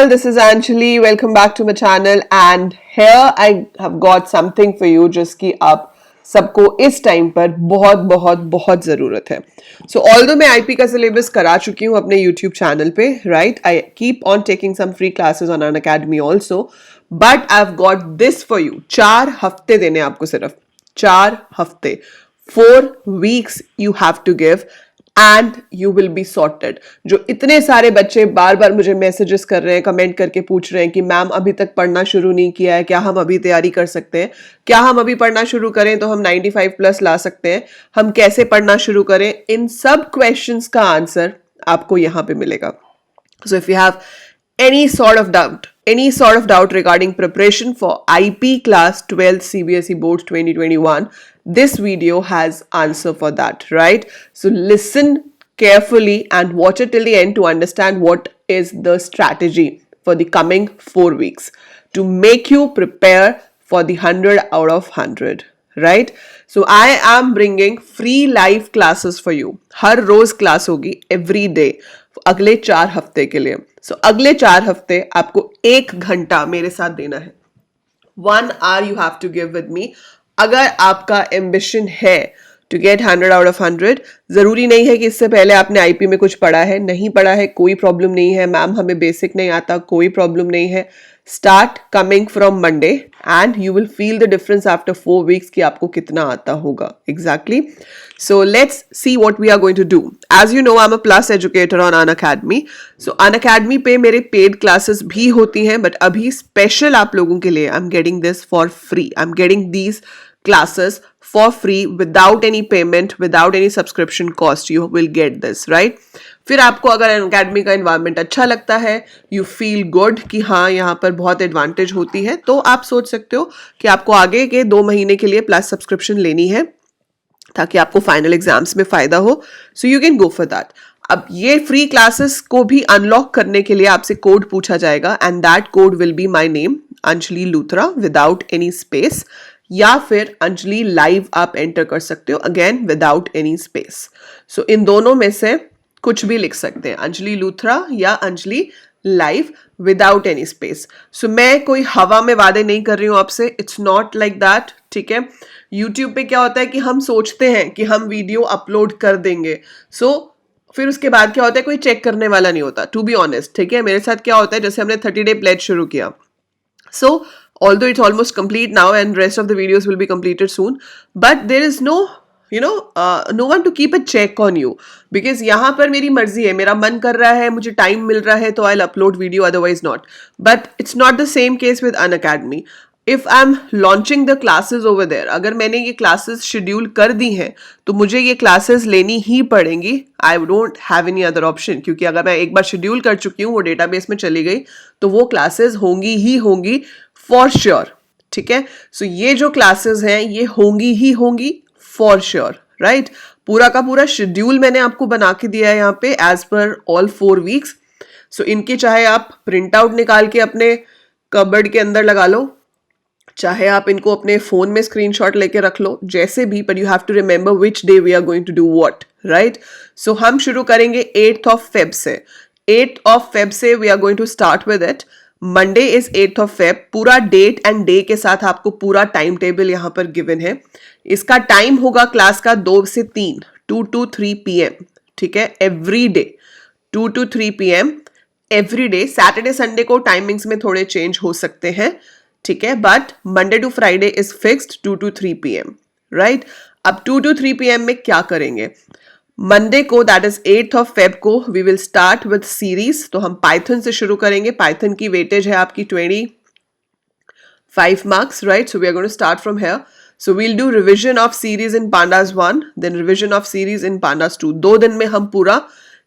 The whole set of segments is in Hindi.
all, this is Anjali. Welcome back to my channel and here I have got something for you जिसकी आप सबको इस टाइम पर बहुत बहुत बहुत ज़रूरत है. So although मैं IP का सिलेबस करा चुकी हूँ अपने YouTube चैनल पे, right? I keep on taking some free classes on Unacademy also, but I've got this for you. 4 हफ्ते देने आपको सिर्फ 4 हफ्ते. 4 weeks you have to give. And you will be sorted. जो इतने सारे बच्चे बार बार मुझे मैसेजेस कर रहे हैं, कमेंट करके पूछ रहे हैं कि मैम अभी तक पढ़ना शुरू नहीं किया है, क्या हम अभी तैयारी कर सकते हैं, क्या हम अभी पढ़ना शुरू करें तो हम 95 प्लस ला सकते हैं, हम कैसे पढ़ना शुरू करें, इन सब क्वेश्चंस का आंसर आपको यहाँ पे मिलेगा. So if you have any sort of doubt regarding preparation for IP class 12 CBSE boards 2021, this video has answer for that, right? So listen carefully and watch it till the end to understand what is the strategy for the coming 4 weeks to make you prepare for the 100 out of 100, right? So I am bringing free live classes for you. हर रोज क्लास होगी every day अगले 4 हफ्ते के लिए. So अगले 4 हफ्ते आपको 1 घंटा मेरे साथ देना है. 1 hour you have to give with me. अगर आपका ambition है to get 100 out of 100, जरूरी नहीं है कि इससे पहले आपने आईपी में कुछ पढ़ा है, नहीं पढ़ा है कोई प्रॉब्लम नहीं है. मैम हमें बेसिक नहीं आता, कोई प्रॉब्लम नहीं है. Start coming from Monday and you will feel the difference after 4 weeks कि आपको कितना आता होगा. Exactly. So let's see what we are going to do. As you know, I'm a plus educator on Unacademy. So Unacademy पे मेरे paid classes भी होती हैं, but अभी special आप लोगों के लिए I'm getting this for free. I'm getting these classes for free without any payment, without any subscription cost. You will get this, right? फिर आपको अगर अनअकैडमी का एनवायरनमेंट अच्छा लगता है, यू फील गुड कि हाँ यहाँ पर बहुत एडवांटेज होती है, तो आप सोच सकते हो कि आपको आगे के 2 महीने के लिए प्लस सब्सक्रिप्शन लेनी है ताकि आपको फाइनल एग्जाम्स में फायदा हो. So you can go for that. अब ये फ्री क्लासेस को भी अनलॉक करने के लिए आपसे कोड पूछा जाएगा and that code will be my name Anjali Luthra without any space, या फिर अंजलि लाइव आप एंटर कर सकते हो अगेन विदाउट एनी स्पेस. सो इन दोनों में से कुछ भी लिख सकते हैं, अंजलि लूथरा या Anjali live without any space. So मैं कोई हवा में वादे नहीं कर रही हूँ आपसे, इट्स नॉट लाइक दैट. ठीक है, यूट्यूब पे क्या होता है कि हम सोचते हैं कि हम वीडियो अपलोड कर देंगे, फिर उसके बाद क्या होता है कोई चेक करने वाला नहीं होता, टू बी ऑनेस्ट. ठीक है, मेरे साथ क्या होता है, जैसे हमने 30 डे प्लेज शुरू किया, सो although it's almost complete now and rest of the videos will be completed soon, but there is no no one to keep a check on you, because यहाँ पर मेरी मर्जी है, मेरा मन कर रहा है, मुझे टाइम मिल रहा है तो I'll upload video, otherwise not. But it's not the same case with Unacademy. If I'm launching the classes over there, अगर मैंने ये classes schedule कर दी हैं तो मुझे ये classes लेनी ही पड़ेंगी. I don't have any other option, क्योंकि अगर मैं एक बार schedule कर चुकी हूँ, वो database में चली गई, तो वो classes होंगी ही होंगी for sure. ठीक है, सो ये जो classes हैं ये होंगी ही होंगी फॉर श्योर, राइट. पूरा का पूरा शेड्यूल मैंने आपको बना के दिया है यहाँ पे एज पर ऑल 4 वीक्स. सो इनके चाहे आप प्रिंट आउट निकाल के अपने कबर्ड के अंदर लगा लो, चाहे आप इनको अपने फोन में स्क्रीनशॉट लेके रख लो, जैसे भी, but you have to remember which day we are going to do what, right. So हम शुरू करेंगे 8th of Feb से. 8th of Feb से we are going to start with it. Monday is 8th of Feb. पूरा डेट एंड डे के साथ आपको पूरा टाइम टेबल यहाँ पर गिवन है. इसका टाइम होगा क्लास का 2 से 3, 2 to 3 PM. ठीक है, every day 2 to 3 PM every day. Saturday Sunday को टाइमिंग्स में थोड़े चेंज हो सकते हैं, ठीक है, but Monday to Friday is fixed 2 to 3 PM, right. अब 2 to 3 PM में क्या करेंगे? मंडे को that is 8th of Feb को we will start with series. तो हम पाइथन से शुरू करेंगे. पाइथन की वेटेज है आपकी 25 marks, right. So we are going to start from here. So we'll do revision of series in Pandas 1, then revision of series in Pandas 2. 2 दिन में हम पूरा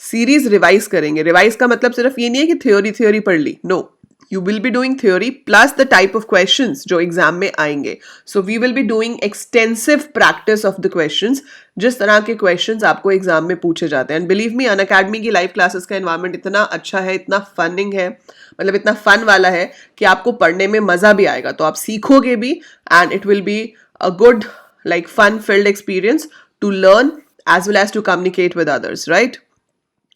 सीरीज रिवाइज करेंगे. रिवाइज का मतलब सिर्फ ये नहीं है कि थ्योरी पढ़ ली, no, you will be doing theory plus the type of questions जो एग्जाम में आएंगे. So we will be doing extensive practice of the questions, जिस तरह के questions आपको एग्जाम में पूछे जाते हैं. And believe me, Unacademy की लाइव क्लासेस का एनवायरनमेंट इतना अच्छा है, इतना फनिंग है, मतलब इतना फन वाला है कि आपको पढ़ने में मजा भी आएगा, तो आप सीखोगे भी and it will be a good like fun filled experience to learn as well as to communicate with others, right.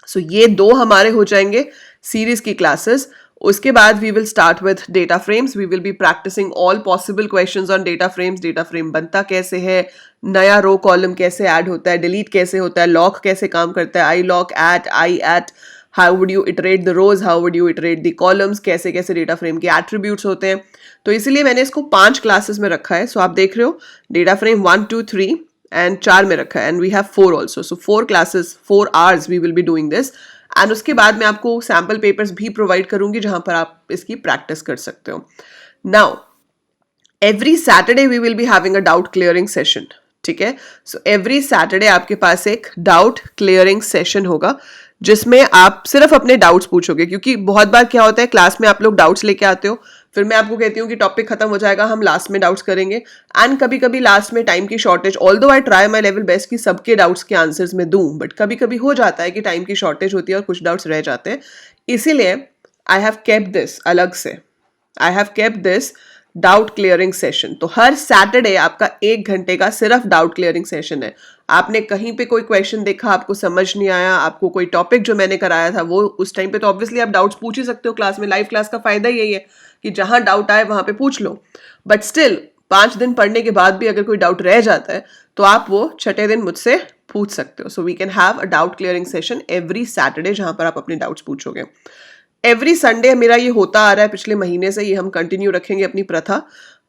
So ये 2 हमारे हो जाएंगे सीरीज की क्लासेस. उसके बाद we will start with data frames. We will be practising all possible questions on data frames. Data frame बनता कैसे है, नया रो कॉलम कैसे ऐड होता है, डिलीट कैसे होता है, लॉक कैसे काम करता है, I lock, at, how would you iterate the rows, how would you iterate the columns, कैसे कैसे डेटा फ्रेम के एट्रीब्यूट्स होते हैं. तो इसीलिए मैंने इसको 5 क्लासेस में रखा है. सो आप देख रहे हो डेटा फ्रेम 1, 2, 3 एंड 4 में रखा है. And we have 4 also. So 4 classes, 4 hours we will be doing this. And उसके बाद मैं आपको सैम्पल पेपर्स भी प्रोवाइड करूंगी जहां पर आप इसकी प्रैक्टिस कर सकते हो. Now every Saturday we will be having a doubt clearing session. ठीक है, सो एवरी सैटरडे आपके पास एक डाउट क्लियरिंग सेशन होगा जिसमें आप सिर्फ अपने डाउट्स पूछोगे. क्योंकि बहुत बार क्या होता है, क्लास में आप लोग डाउट्स लेके आते हो, फिर मैं आपको कहती हूँ कि टॉपिक खत्म हो जाएगा, हम लास्ट में डाउट्स करेंगे. एंड कभी कभी लास्ट में टाइम की shortage, although I try my level best कि सबके डाउट्स के आंसर्स में दूं, बट कभी कभी हो जाता है कि टाइम की शॉर्टेज होती है और कुछ डाउट्स रह जाते हैं. इसीलिए आई हैव केप्ट दिस अलग से, आई have kept this doubt clearing session. तो हर सैटरडे आपका 1 घंटे का सिर्फ डाउट क्लियरिंग सेशन है. आपने कहीं पे कोई क्वेश्चन देखा, आपको समझ नहीं आया, आपको कोई टॉपिक जो मैंने कराया था वो उस टाइम पे, तो ऑब्वियसली आप डाउट्स पूछ ही सकते हो क्लास में. लाइव क्लास का फायदा यही है कि जहां डाउट आए वहां पे पूछ लो. बट स्टिल 5 दिन पढ़ने के बाद भी अगर कोई डाउट रह जाता है तो आप वो छठे दिन मुझसे पूछ सकते हो. So we can have a doubt clearing session every Saturday जहां पर आप अपने डाउट्स पूछोगे. एवरी संडे मेरा ये होता आ रहा है पिछले महीने से, ये हम कंटिन्यू रखेंगे अपनी प्रथा.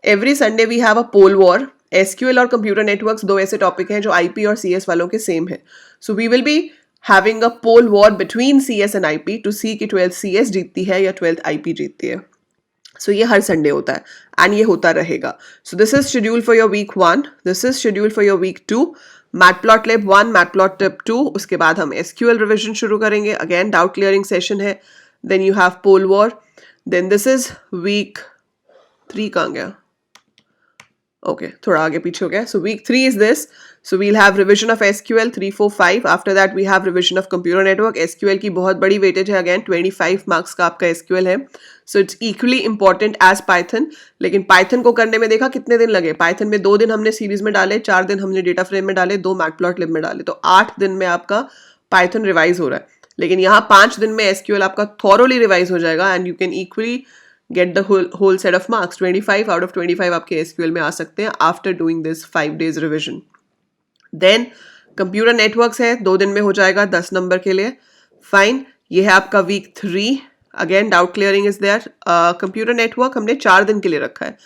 Every Sunday we have a poll war. SQL और कंप्यूटर नेटवर्क्स 2 ऐसे टॉपिक हैं जो आईपी और सीएस वालों के सेम है. So we will be having a poll war between CS and IP to see कि 12th सीएस जीतती है या 12th आईपी जीतती है. सो ये हर संडे होता है एंड ये होता रहेगा. So this is schedule for your week 1, this is schedule for your week 2. Matplotlib 1, Matplotlib 2, उसके बाद हम एसक्यूएल रिविजन शुरू करेंगे. अगेन डाउट क्लियरिंग सेशन है. Then you have poll war. Then this is week 3 कहाँ गया? Okay, थोड़ा आगे पीछे हो गया. So week 3 is this. So we'll have revision of SQL 3, 4, 5. After that we have revision of computer network. SQL की बहुत बड़ी weightage है. Again 25 marks का आपका SQL है. So it's equally important as Python. लेकिन Python को करने में देखा कितने दिन लगे. Python में 2 दिन हमने सीरीज में डाले, 4 दिन हमने डेटा फ्रेम में डाले, 2 मैटप्लॉटलिब में डाले. तो 8 दिन में आपका Python रिवाइज हो रहा है. लेकिन यहाँ 5 दिन में एसक्यूएल आपका थॉरोली रिवाइज हो जाएगा and you can equally get the whole set of marks. 25 out of 25 आपके एसक्यूएल में आ सकते हैं after doing this 5 days revision. Then computer networks है, 2 दिन में हो जाएगा 10 नंबर के लिए. फाइन, ये है आपका week 3. Again doubt clearing is there. Computer network हमने 4 दिन के लिए रखा है,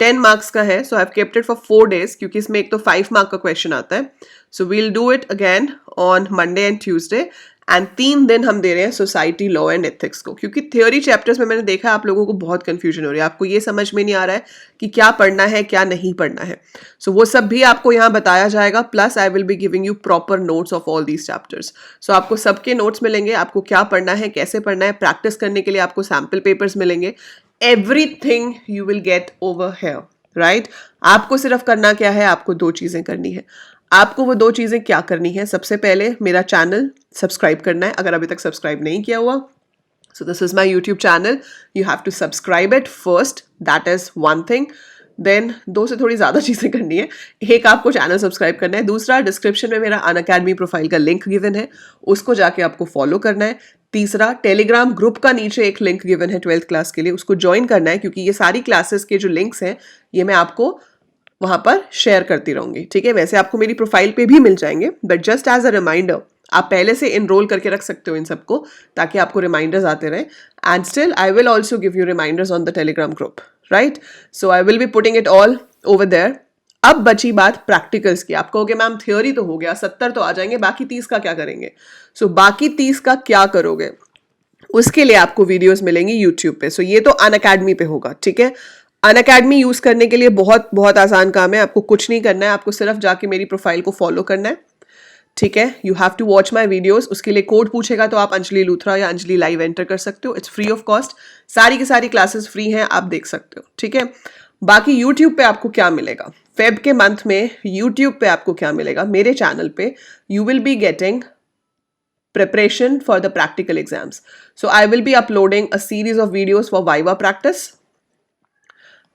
10 मार्क्स का है. So I have kept it for 4 days क्योंकि इसमें एक तो 5 मार्क का क्वेश्चन आता है. So we'll do it again on Monday and Tuesday. And 3 दिन हम दे रहे हैं सोसाइटी, लॉ एंड एथिक्स को, क्योंकि थ्योरी चैप्टर्स में मैंने देखा आप लोगों को बहुत कंफ्यूजन हो रही है. आपको ये समझ में नहीं आ रहा है कि क्या पढ़ना है क्या नहीं पढ़ना है. सो वो सब भी आपको यहाँ बताया जाएगा. Plus I will be giving you proper notes of all these chapters. So आपको सबके नोट्स मिलेंगे, आपको क्या पढ़ना है, कैसे पढ़ना है, प्रैक्टिस करने के लिए आपको सैम्पल पेपर्स मिलेंगे. Everything you will get over here, right. आपको सिर्फ करना क्या है, आपको 2 चीजें करनी है. आपको वो 2 चीजें क्या करनी है? सबसे पहले मेरा चैनल सब्सक्राइब करना है अगर अभी तक सब्सक्राइब नहीं किया हुआ. So this is my YouTube channel, you have to subscribe it first, that is one thing. Then 2 से थोड़ी ज़्यादा चीज़ें करनी है. एक, आपको चैनल सब्सक्राइब करना है. दूसरा, डिस्क्रिप्शन में मेरा अनअकैडमी प्रोफाइल का लिंक गिवन है, उसको जाके आपको फॉलो करना है. तीसरा, टेलीग्राम ग्रुप का नीचे एक लिंक गिवन है 12th क्लास के लिए, उसको ज्वाइन करना है क्योंकि ये सारी क्लासेस के जो लिंक्स हैं ये मैं आपको वहां पर शेयर करती रहूंगी. ठीक है, वैसे आपको मेरी प्रोफाइल पे भी मिल जाएंगे, but just as a reminder आप पहले से इनरोल करके रख सकते हो इन सबको ताकि आपको रिमाइंडर्स आते रहे. And still I will also give you reminders on the Telegram group, right. So I will be putting it all over there. अब बची बात प्रैक्टिकल्स की. आप कहोगे मैम थ्योरी तो हो गया, 70 तो आ जाएंगे, बाकी 30 का क्या करेंगे? सो बाकी 30 का क्या करोगे, उसके लिए आपको वीडियोस मिलेंगी यूट्यूब पे. सो ये तो अनअकैडमी पे होगा. ठीक है, अनअकैडमी यूज करने के लिए बहुत बहुत आसान काम है. आपको कुछ नहीं करना है, आपको सिर्फ जाके मेरी प्रोफाइल को फॉलो करना है. ठीक है, you have to watch my videos. उसके लिए कोड पूछेगा तो आप अंजलि लूथरा या अंजलि लाइव एंटर कर सकते हो. इट्स फ्री ऑफ कॉस्ट, सारी की सारी क्लासेस फ्री हैं, आप देख सकते हो. ठीक है, बाकी यूट्यूब पे आपको क्या मिलेगा, फेब के मंथ में यूट्यूब पे आपको क्या मिलेगा, मेरे चैनल पे you will be getting preparation for the practical exams. So I will be uploading a series of videos for Viva practice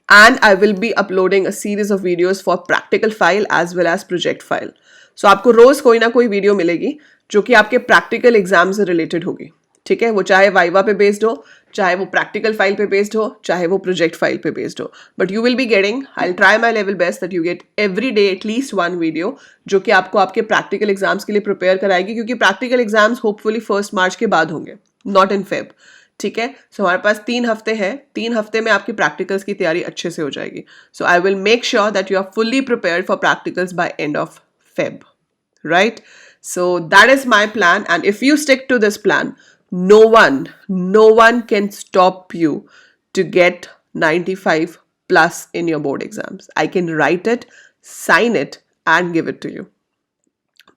and I will be uploading a series of videos for practical file as well as project file. So आपको रोज कोई ना कोई वीडियो मिलेगी जो कि आपके प्रैक्टिकल एग्जाम से रिलेटेड होगी. ठीक है, वो चाहे वाइवा पे बेस्ड हो चाहे वो प्रैक्टिकल फाइल पे बेस्ड हो, चाहे वो प्रोजेक्ट फाइल पे बेस्ड हो, but you will be getting, I will try my level best that you get every day at least one video जो कि आपको आपके प्रैक्टिकल एग्जाम्स के लिए प्रिपेयर कराएगी, क्योंकि प्रैक्टिकल एग्जाम्स होपफुली 1 मार्च के बाद होंगे, नॉट इन फेब। ठीक है, सो हमारे पास 3 हफ्ते हैं, 3 हफ्ते में आपकी प्रैक्टिकल्स की तैयारी अच्छे से हो जाएगी। So I will make sure that you are fully prepared for practicals by end of Feb, right? So that is my plan, and if you stick to this plan, no one can stop you to get 95 plus in your board exams. I can write it, sign it and give it to you.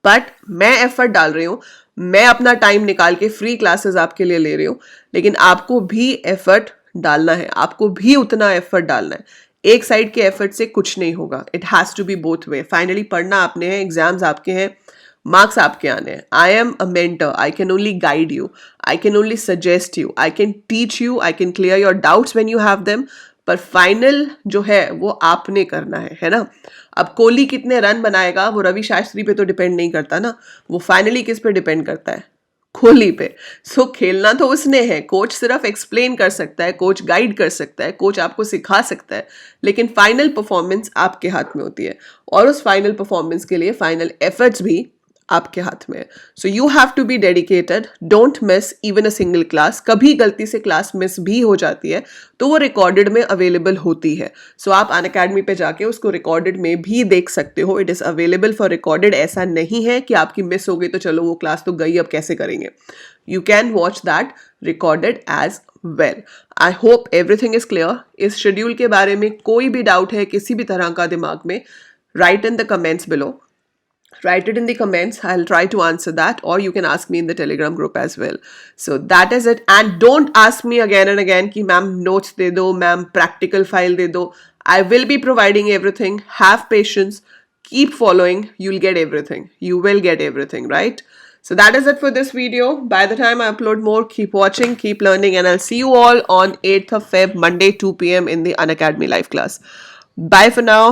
But मैं एफर्ट डाल रही हूँ, मैं अपना टाइम निकाल के फ्री क्लासेस आपके लिए ले रही हूँ, लेकिन आपको भी एफर्ट डालना है, आपको भी उतना एफर्ट डालना है। एक साइड के एफर्ट से कुछ नहीं होगा, it has to be both way. Finally पढ़ना आपने है, एग्जाम्स आपके हैं, मार्क्स आपके आने हैं। I am a mentor, I can only guide you, I can only suggest you, I can teach you, I can clear your doubts when you have them, पर फाइनल जो है वो आपने करना है ना। अब कोहली कितने रन बनाएगा वो रवि शास्त्री पे तो डिपेंड नहीं करता ना, वो फाइनली किस पे डिपेंड करता है? कोहली पे। सो खेलना तो उसने है, कोच सिर्फ एक्सप्लेन कर सकता है, कोच गाइड कर सकता है, कोच आपको सिखा सकता है, लेकिन फाइनल परफॉर्मेंस आपके हाथ में होती है, और उस फाइनल परफॉर्मेंस के लिए फाइनल एफर्ट्स भी आपके हाथ में है। So you have to be dedicated, don't miss even a single class. कभी गलती से क्लास मिस भी हो जाती है तो वो रिकॉर्डेड में अवेलेबल होती है, सो आप अनअकैडमी पे जाके उसको रिकॉर्डेड में भी देख सकते हो। It is available for recorded. ऐसा नहीं है कि आपकी मिस हो गई तो चलो वो क्लास तो गई, अब कैसे करेंगे। You can watch that recorded as well. I hope everything is clear. इस शेड्यूल के बारे में कोई भी डाउट है किसी भी तरह का दिमाग में, right in the comments below. Write it in the comments. I'll try to answer that, or you can ask me in the Telegram group as well. So that is it. And don't ask me again and again ki ma'am notes de do, ma'am practical file de do. I will be providing everything. Have patience. Keep following. You'll get everything. You will get everything, right? So that is it for this video. By the time I upload more, keep watching, keep learning, and I'll see you all on 8th of Feb, Monday, 2 p.m. in the Unacademy live class. Bye for now.